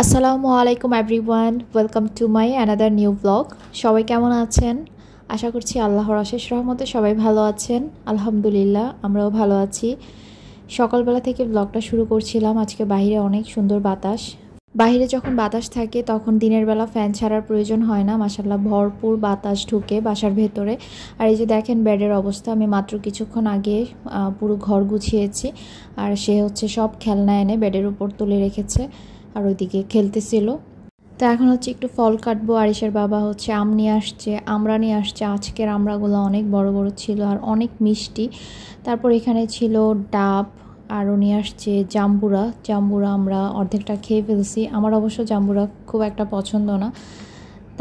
আসসালামু আলাইকুম everyone, welcome to my another new blog. সবাই কেমন আছেন? আশা করছি আল্লাহর অশেষ রহমতে সবাই ভালো আছেন। আলহামদুলিল্লাহ, আমরাও ভালো আছি। সকালবেলা থেকে ব্লগটা শুরু করছিলাম। আজকে বাইরে অনেক সুন্দর বাতাস। বাইরে যখন বাতাস থাকে তখন দিনের বেলা ফ্যান ছাড়ার প্রয়োজন হয় না। মাশাআল্লাহ, ভরপুর বাতাস ঢুকে বাসার ভেতরে। আর এই যে দেখেন বেডের অবস্থা, আমি মাত্র কিছুক্ষণ আগে পুরো ঘর গুছিয়েছি। আর সে হচ্ছে সব খেলনা এনে বেডের উপর তুলে রেখেছে আর ওইদিকে খেলতেছিল। তো এখন হচ্ছে একটু ফল কাটবো। আরিশের বাবা হচ্ছে আম নিয়ে আসছে, আমরা নিয়ে আসছে। আজকের আমড়াগুলো অনেক বড় বড় ছিল আর অনেক মিষ্টি। তারপর এখানে ছিল ডাব, আরও নিয়ে আসছে জাম্বুরা। জাম্বুরা আমরা অর্ধেকটা খেয়ে ফেলছি। আমার অবশ্য জাম্বুরা খুব একটা পছন্দ না।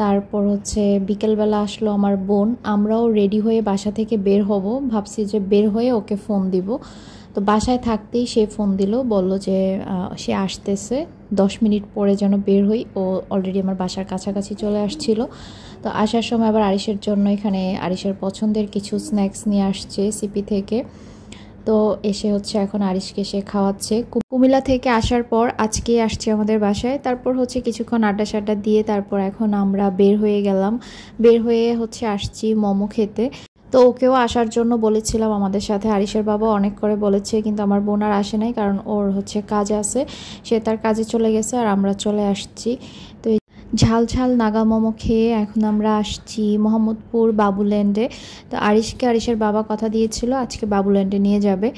তারপর হচ্ছে বিকেলবেলা আসলো আমার বোন। আমরাও রেডি হয়ে বাসা থেকে বের হব, ভাবছি যে বের হয়ে ওকে ফোন দিব। তো বাসায় থাকতেই সে ফোন দিল, বলল যে সে আসতেছে, 10 মিনিট পরে যেন বের হই। ও অলরেডি আমার বাসার কাছাকাছি চলে আসছিল। তো আসার সময় আবার আরিশের জন্য এখানে আরিশের পছন্দের কিছু স্ন্যাক্স নিয়ে আসছে সিপি থেকে। তো এসে হচ্ছে এখন আরিশকে সে খাওয়াচ্ছে। কুমিল্লা থেকে আসার পর আজকে আসছে আমাদের বাসায়। তারপর হচ্ছে কিছুক্ষণ আড্ডা সাড্ডা দিয়ে তারপর এখন আমরা বের হয়ে গেলাম। বের হয়ে হচ্ছে আসছি মোমো খেতে। তো ওকেও আসার জন্য বলেছিলাম আমাদের সাথে। আরিশের বাবা অনেক করে বলেছে, কিন্তু আমার বোন আর আসে নাই, কারণ ওর হচ্ছে কাজ আছে। সে তার কাজে চলে গেছে আর আমরা চলে আসছি। তো ঝাল ঝাল নাগা মোমো খেয়ে এখন আমরা আসছি মোহাম্মদপুর বাবুল্যান্ডে। তো আরিশকে আরিশের বাবা কথা দিয়েছিল আজকে বাবুল্যান্ডে নিয়ে যাবে।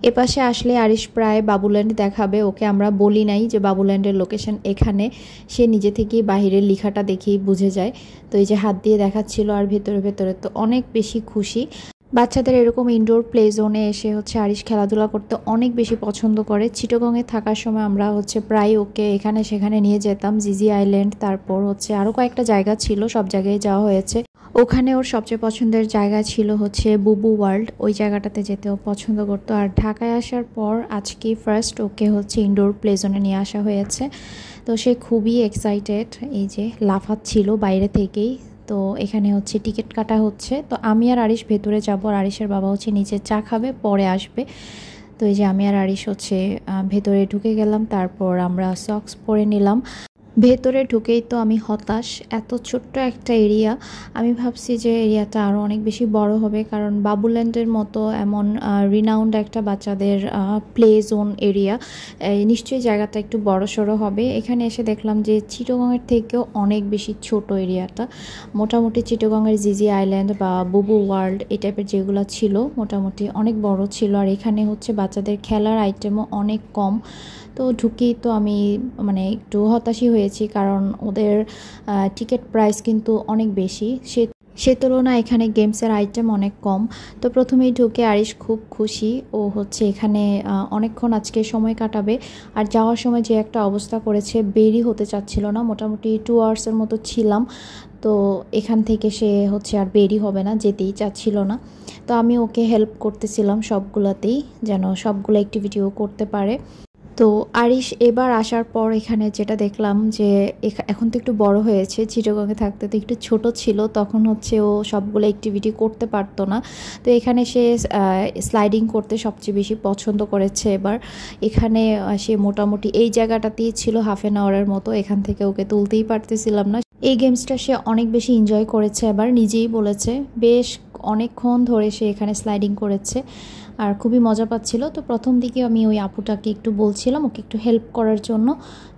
এপাশে আসলে আরিশ প্রায় বাবুল্যান্ড দেখাবে। ওকে আমরা বলি নাই যে বাবুল্যান্ডের লোকেশন এখানে, সে নিজে থেকেই বাহিরের লেখাটা দেখেই বুঝে যায়। তো এই যে হাত দিয়ে দেখাচ্ছিল আর ভেতরে ভেতরে তো অনেক বেশি খুশি। বাচ্চাদের এরকম ইনডোর প্লে জোনে এসে হচ্ছে আরিশ খেলাধুলা করতে অনেক বেশি পছন্দ করে। চিটাগংয়ে থাকার সময় আমরা হচ্ছে প্রায় ওকে এখানে সেখানে নিয়ে যেতাম। জিজি আইল্যান্ড, তারপর হচ্ছে আরও কয়েকটা জায়গা ছিল, সব জায়গায় যাওয়া হয়েছে। ওখানে ওর সবচেয়ে পছন্দের জায়গা ছিল হচ্ছে বুবু ওয়ার্ল্ড, ওই জায়গাটাতে যেতে ও পছন্দ করতো। আর ঢাকায় আসার পর আজকে ফার্স্ট ওকে হচ্ছে ইনডোর প্লে জোনে নিয়ে আসা হয়েছে। তো সে খুবই এক্সাইটেড, এই যে লাফাচ্ছিল বাইরে থেকেই। তো এখানে হচ্ছে টিকিট কাটা হচ্ছে। তো আমি আর আরিশ ভেতরে যাবো, আর আরিশের বাবা হচ্ছে নিচে চা খাবে, পরে আসবে। তো এই যে আমি আর আরিশ হচ্ছে ভেতরে ঢুকে গেলাম। তারপর আমরা সক্স পরে নিলাম। ভেতরে ঢুকেই তো আমি হতাশ, এত ছোট্ট একটা এরিয়া। আমি ভাবছি যে এরিয়াটা আরও অনেক বেশি বড় হবে, কারণ বাবুল্যান্ডের মতো এমন রিনাউন্ড একটা বাচ্চাদের প্লে জোন এরিয়া, নিশ্চয়ই জায়গাটা একটু বড় সড়ো হবে। এখানে এসে দেখলাম যে চিটাগংয়ের থেকেও অনেক বেশি ছোট এরিয়াটা। মোটামুটি চিটাগংয়ের জিজি আইল্যান্ড বা বুবু ওয়ার্ল্ড এই টাইপের যেগুলো ছিল মোটামুটি অনেক বড় ছিল। আর এখানে হচ্ছে বাচ্চাদের খেলার আইটেমও অনেক কম। তো ঢুকেই তো আমি মানে একটু হতাশই হয়েছি, কারণ ওদের টিকিট প্রাইস কিন্তু অনেক বেশি। সে তুলনায় এখানে গেমসের আইটেম অনেক কম। তো প্রথমেই ঢুকে আরিশ খুব খুশি। ও হচ্ছে এখানে অনেকক্ষণ আজকে সময় কাটাবে। আর যাওয়ার সময় যে একটা অবস্থা করেছে, বেরই হতে চাচ্ছিল না। মোটামুটি 2 আওয়ার্সের মতো ছিলাম। তো এখান থেকে সে হচ্ছে আর বেরই হবে না, যেতেই চাচ্ছিল না। তো আমি ওকে হেল্প করতেছিলাম সবগুলোতেই, যেন সবগুলো অ্যাক্টিভিটিও করতে পারে। তো আরিশ এবার আসার পর এখানে যেটা দেখলাম যে এখন তো একটু বড় হয়েছে, চিটাগংয়ে থাকতে তো একটু ছোট ছিল, তখন হচ্ছে ও সবগুলো অ্যাক্টিভিটি করতে পারতো না। তো এখানে সে স্লাইডিং করতে সবচেয়ে বেশি পছন্দ করেছে এবার। এখানে সে মোটামুটি এই জায়গাটাতেই ছিল ½ আওয়ারের মতো, এখান থেকে ওকে তুলতেই পারতেছিলাম না। এই গেমসটা সে অনেক বেশি এনজয় করেছে, এবার নিজেই বলেছে বেশ অনেকক্ষণ ধরে সে এখানে স্লাইডিং করেছে আর খুবই মজা পাচ্ছিল। তো প্রথম দিকে আমি ওই আপুটাকে একটু বলছিলাম ওকে একটু হেল্প করার জন্য।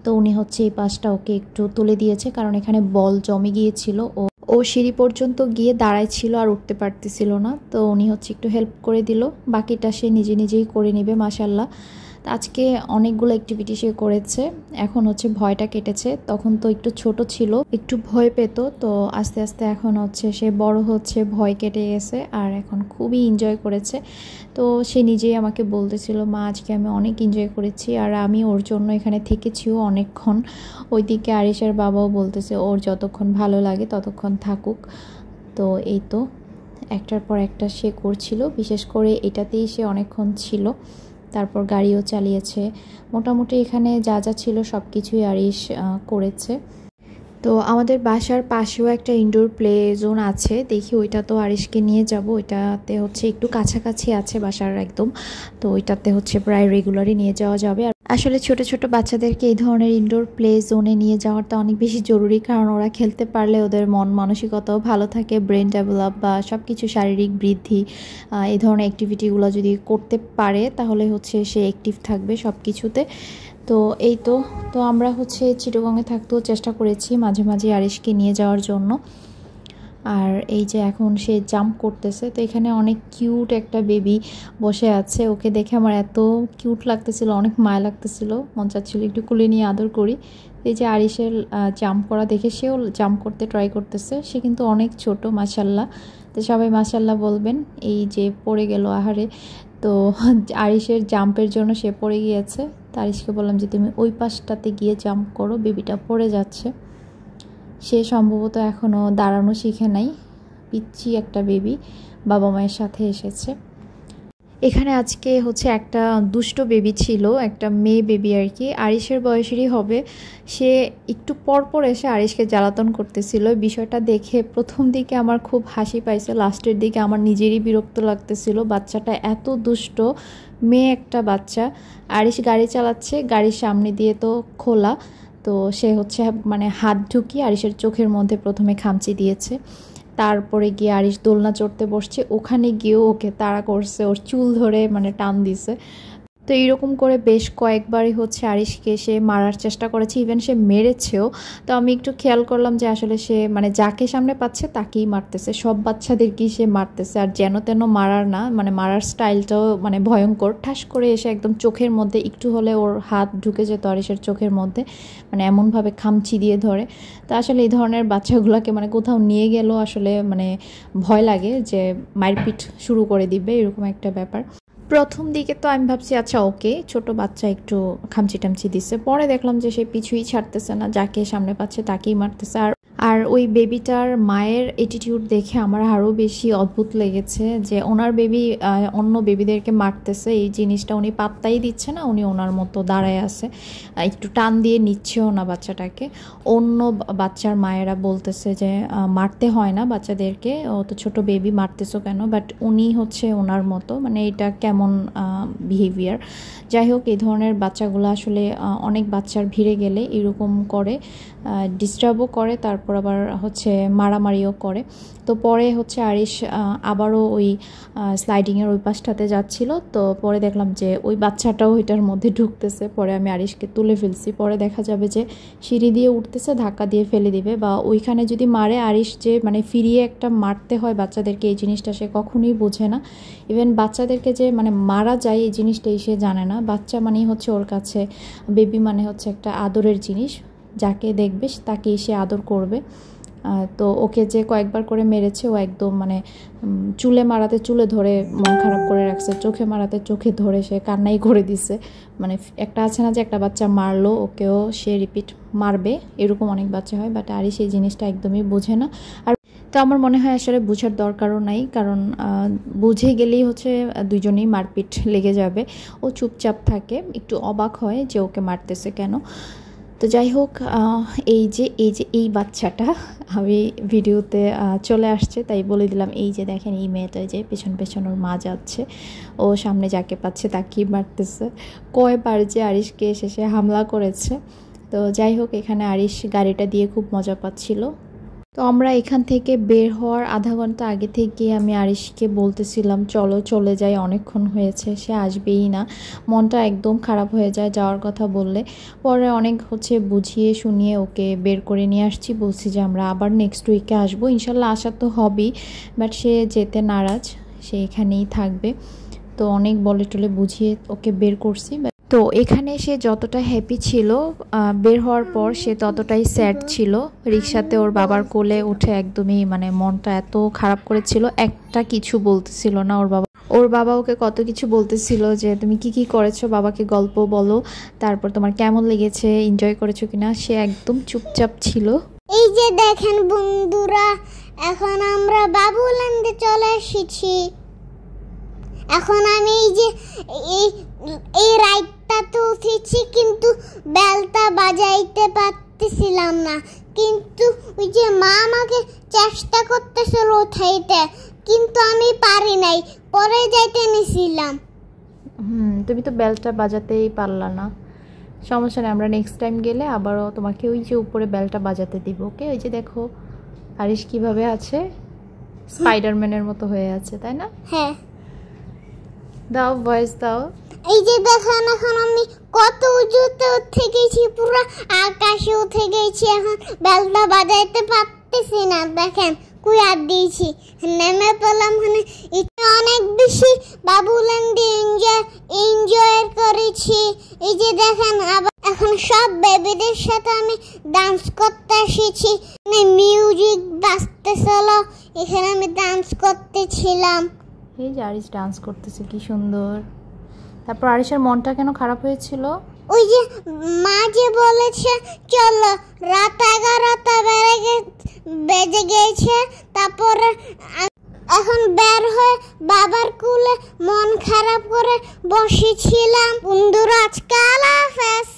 তো উনি হচ্ছে এই পাশটা ওকে একটু তুলে দিয়েছে, কারণ এখানে বল জমে গিয়েছিল। ও সিঁড়ি পর্যন্ত গিয়ে দাঁড়াইছিল আর উঠতে পারতেছিল না। তো উনি হচ্ছে একটু হেল্প করে দিল, বাকিটা সে নিজে নিজেই করে নেবে মাশাল্লাহ। আজকে অনেকগুলো অ্যাক্টিভিটি সে করেছে। এখন হচ্ছে ভয়টা কেটেছে, তখন তো একটু ছোট ছিল, একটু ভয় পেত। তো আস্তে আস্তে এখন হচ্ছে সে বড় হচ্ছে, ভয় কেটে গেছে আর এখন খুবই এনজয় করেছে। তো সে নিজেই আমাকে বলতেছিল, মা আজকে আমি অনেক এনজয় করেছি, আর আমি ওর জন্য এখানে থেকেছিও অনেকক্ষণ। ওইদিকে আরিশের বাবাও বলতেছে ওর যতক্ষণ ভালো লাগে ততক্ষণ থাকুক। তো এই তো একটার পর একটা সে করছিল, বিশেষ করে এটাতেই সে অনেকক্ষণ ছিল। তারপর গাড়িও চালিয়েছে। মোটামুটি এখানে যা যা ছিল সব কিছুই আরিশ করেছে। তো আমাদের বাসার পাশেও একটা ইনডোর প্লে জোন আছে, দেখি ওইটা তো আরিশকে নিয়ে যাব। ওইটাতে হচ্ছে একটু কাছাকাছি আছে বাসার একদম, তো ওইটাতে হচ্ছে প্রায় রেগুলারই নিয়ে যাওয়া যাবে। আসলে ছোট ছোট বাচ্চাদেরকে এই ধরনের ইনডোর প্লে জোনে নিয়ে যাওয়াটা অনেক বেশি জরুরি, কারণ ওরা খেলতে পারলে ওদের মন মানসিকতাও ভালো থাকে, ব্রেন ডেভেলপ বা সব কিছু শারীরিক বৃদ্ধি, এই ধরনের অ্যাক্টিভিটিগুলো যদি করতে পারে তাহলে হচ্ছে সে অ্যাক্টিভ থাকবে সব কিছুতে। তো এই তো তো আমরা হচ্ছে চিটাগংয়ে থাকতেও চেষ্টা করেছি মাঝে মাঝে আরিশকে নিয়ে যাওয়ার জন্য। আর এই যে এখন সে জাম্প করতেছে, তো এখানে অনেক কিউট একটা বেবি বসে আছে, ওকে দেখে আমার এত কিউট লাগতেছিল, অনেক মায়া লাগতেছিল, মন চাচ্ছিল একটু কোলে নিয়ে আদর করি। এই যে আরিশের জাম্প করা দেখে সেও জাম্প করতে ট্রাই করতেছে, সে কিন্তু অনেক ছোট মাশাল্লাহ। তো সবাই মাশাল্লাহ বলবেন। এই যে পড়ে গেল আহারে, তো আরিশের জাম্পের জন্য সে পড়ে গিয়েছে। তো আরিশকে বললাম যে তুমি ওই পাশটাতে গিয়ে জাম্প করো, বেবিটা পড়ে যাচ্ছে। সে সম্ভবত এখনও দাঁড়ানো শিখে নাই, পিচ্চি একটা বেবি বাবা মায়ের সাথে এসেছে। এখানে আজকে হচ্ছে একটা দুষ্ট বেবি ছিল, একটা মেয়ে বেবি আর কি, আরিশের বয়সেরই হবে। সে একটু পরপর এসে আরিশকে জ্বালাতন করতেছিল। বিষয়টা দেখে প্রথম দিকে আমার খুব হাসি পাইছে, লাস্টের দিকে আমার নিজেরই বিরক্ত লাগতেছিল। বাচ্চাটা এত দুষ্ট, মেয়ে একটা বাচ্চা। আরিশ গাড়ি চালাচ্ছে, গাড়ির সামনে দিয়ে তো খোলা, তো সে হচ্ছে মানে হাত ঢুকিয়ে আরিশের চোখের মধ্যে প্রথমে খামচি দিয়েছে। তারপরে গিয়ে আরিশ দোলনা চড়তে বসছে, ওখানে গিয়েও ওকে তাড়া করছে, ওর চুল ধরে মানে টান দিছে। তো এইরকম করে বেশ কয়েকবারই হচ্ছে আরিশকে সে মারার চেষ্টা করেছে, ইভেন সে মেরেছেও। তো আমি একটু খেয়াল করলাম যে আসলে সে মানে যাকে সামনে পাচ্ছে তাকেই মারতেছে, সব বাচ্চাদেরকেই সে মারতেছে। আর যেন তেন মারার না, মানে মারার স্টাইলটাও মানে ভয়ঙ্কর। ঠাস করে এসে একদম চোখের মধ্যে একটু হলে ওর হাত ঢুকে যেত আরিশের চোখের মধ্যে, মানে এমনভাবে খামচি দিয়ে ধরে। তো আসলে এই ধরনের বাচ্চাগুলোকে মানে কোথাও নিয়ে গেলেও আসলে মানে ভয় লাগে যে মারপিট শুরু করে দিবে, এরকম একটা ব্যাপার। প্রথম দিকে তো আমি ভাবছি আচ্ছা ওকে ছোট বাচ্চা একটু খামচি টামচি দিচ্ছে, পরে দেখলাম যে সে পিছুই ছাড়তেছে না, যাকে সামনে পাচ্ছে তাকেই মারতেছে। আর ওই বেবিটার মায়ের অ্যাটিটিউড দেখে আমার আরও বেশি অদ্ভুত লেগেছে যে ওনার বেবি অন্য বেবিদেরকে মারতেছে, এই জিনিসটা উনি পাত্তাই দিচ্ছে না, উনি ওনার মতো দাঁড়ায় আছে, একটু টান দিয়ে নিচ্ছেও না বাচ্চাটাকে। অন্য বাচ্চার মায়েরা বলতেছে যে মারতে হয় না বাচ্চাদেরকে, ও তো ছোটো বেবি, মারতেছো কেন? বাট উনি হচ্ছে ওনার মতো, মানে এটা কেমন বিহেভিয়ার। যাই হোক, এই ধরনের বাচ্চাগুলো আসলে অনেক বাচ্চার ভিড়ে গেলে এরকম করে, ডিস্টার্বও করে, তারপর আবার হচ্ছে মারামারিও করে। তো পরে হচ্ছে আরিশ আবারও ওই স্লাইডিংয়ের ওই পাশটাতে যাচ্ছিল, তো পরে দেখলাম যে ওই বাচ্চাটাও ওইটার মধ্যে ঢুকতেছে। পরে আমি আরিশকে তুলে ফেলছি, পরে দেখা যাবে যে সিঁড়ি দিয়ে উঠতেছে, ধাক্কা দিয়ে ফেলে দিবে, বা ওইখানে যদি মারে আরিশ যে মানে ফিরিয়ে একটা মারতে হয় বাচ্চাদেরকে, এই জিনিসটা সে কখনোই বোঝে না। ইভেন বাচ্চাদেরকে যে মানে মারা যায় এই জিনিসটাই সে জানে না। বাচ্চা মানেই হচ্ছে ওর কাছে, বেবি মানে হচ্ছে একটা আদরের জিনিস, যাকে দেখবে তাকেই সে আদর করবে। তো ওকে যে কয়েকবার করে মেরেছে, ও একদম মানে চুলে মারাতে চুলে ধরে মন খারাপ করে রাখছে, চোখে মারাতে চোখে ধরে সে কান্নাই করে দিছে। মানে একটা আছে না যে একটা বাচ্চা মারলো ওকেও সে রিপিট মারবে, এরকম অনেক বাচ্চা হয়, বাট আরিশ এই জিনিসটা একদমই বোঝে না। আর তো আমার মনে হয় আসলে বোঝার দরকারও নাই, কারণ বুঝে গেলেই হচ্ছে দুজনেই মারপিট লেগে যাবে। ও চুপচাপ থাকে, একটু অবাক হয় যে ওকে মারতেছে কেন। তো যাই হোক, এই যে এই বাচ্চাটা আমি ভিডিওতে চলে আসছে তাই বলে দিলাম। এই যে দেখেন এই মেয়েটা যে পেছন পেছন ওর মা যাচ্ছে, ও সামনে যাকে পাচ্ছে তাকেই মারতেছে। কয়বার যে আরিশকে এসে সে হামলা করেছে। তো যাই হোক, এখানে আরিশ গাড়িটা দিয়ে খুব মজা পাচ্ছিল। তো আমরা এখান থেকে বের হওয়ার আধা ঘন্টা আগে থেকে আমি আরিশকে বলতেছিলাম চলো চলে যাই, অনেকক্ষণ হয়েছে, সে আসবেই না। মনটা একদম খারাপ হয়ে যায় যাওয়ার কথা বললে। পরে অনেক হচ্ছে বুঝিয়ে শুনিয়ে ওকে বের করে নিয়ে আসছি, বলছি যে আমরা আবার নেক্সট উইকে আসবো, ইনশাল্লাহ আসা তো হবেই, বাট সে যেতে নারাজ, সে এখানেই থাকবে। তো অনেক বলে টলে বুঝিয়ে ওকে বের করছি। তো এখানে সে যতটা হ্যাপি ছিল, বের হওয়ার পর সে ততটাই স্যাড ছিল। রিক্সাতে ওর বাবার কোলে উঠে একদমই মানে মনটা এত খারাপ করেছিল, একটা কিছু বলতেছিল না। ওর বাবা ওকে কত কিছু বলতেছিল যে তুমি কি কি করেছো, বাবাকে গল্প বলো, তারপর তোমার কেমন লেগেছে, এনজয় করেছো কিনা। সে একদম চুপচাপ ছিল। এই যে দেখেন বন্ধুরা, এখন আমরা বাবুল্যান্ডে চলে এসেছি। এখন আমি এই রাইডটাতে উঠেছি, কিন্তু বেলটা বাজাইতে পারতেছিলাম না, কিন্তু ওই যে মা আমাকে চেষ্টা করতেছিল উঠাইতে, কিন্তু আমি পারি নাই, পরে যাইতে নিছিলাম। তুমি তো বেলটা বাজাতেই পারলা না। সমস্যা নেই, আমরা নেক্সট টাইম গেলে আবারও তোমাকে ওই যে উপরে বেলটা বাজাতে দিব। ওকে, ওই যে দেখো আরিশ কিভাবে আছে, স্পাইডারম্যানের মতো হয়ে আছে, তাই না? হ্যাঁ, দাও, ভয়েস দাও। এই যে দেখেন এখন আমি কত উঁচুতে উঠে গেছি, পুরো আকাশে উঠে গেছি। এখন বেলটা বাজাইতে পারতেছি না, দেখেন কুয়ার দিয়েছি, নেমে পেলাম। মানে অনেক বেশি বাবুল্যান্ডে এনজয় করেছি। এই যে দেখেন আবার এখন সব বেবিদের সাথে আমি ডান্স করতে এসেছি। মিউজিক বাজতেছিল, এখানে আমি ডান্স করতেছিলাম। এই যে আরিশ ডান্স করতেছে, কি সুন্দর। তারপর আরিশের মনটা কেন খারাপ হয়েছিল? ওই যে মা যে বলেছে চলো, রাত 11টা বেজে গেছে। তারপরে এখন বের হয়ে বাবার কুলে মন খারাপ করে বসেছিলাম। বন্ধুরা, আজকে আল্লাহ হাফেজ।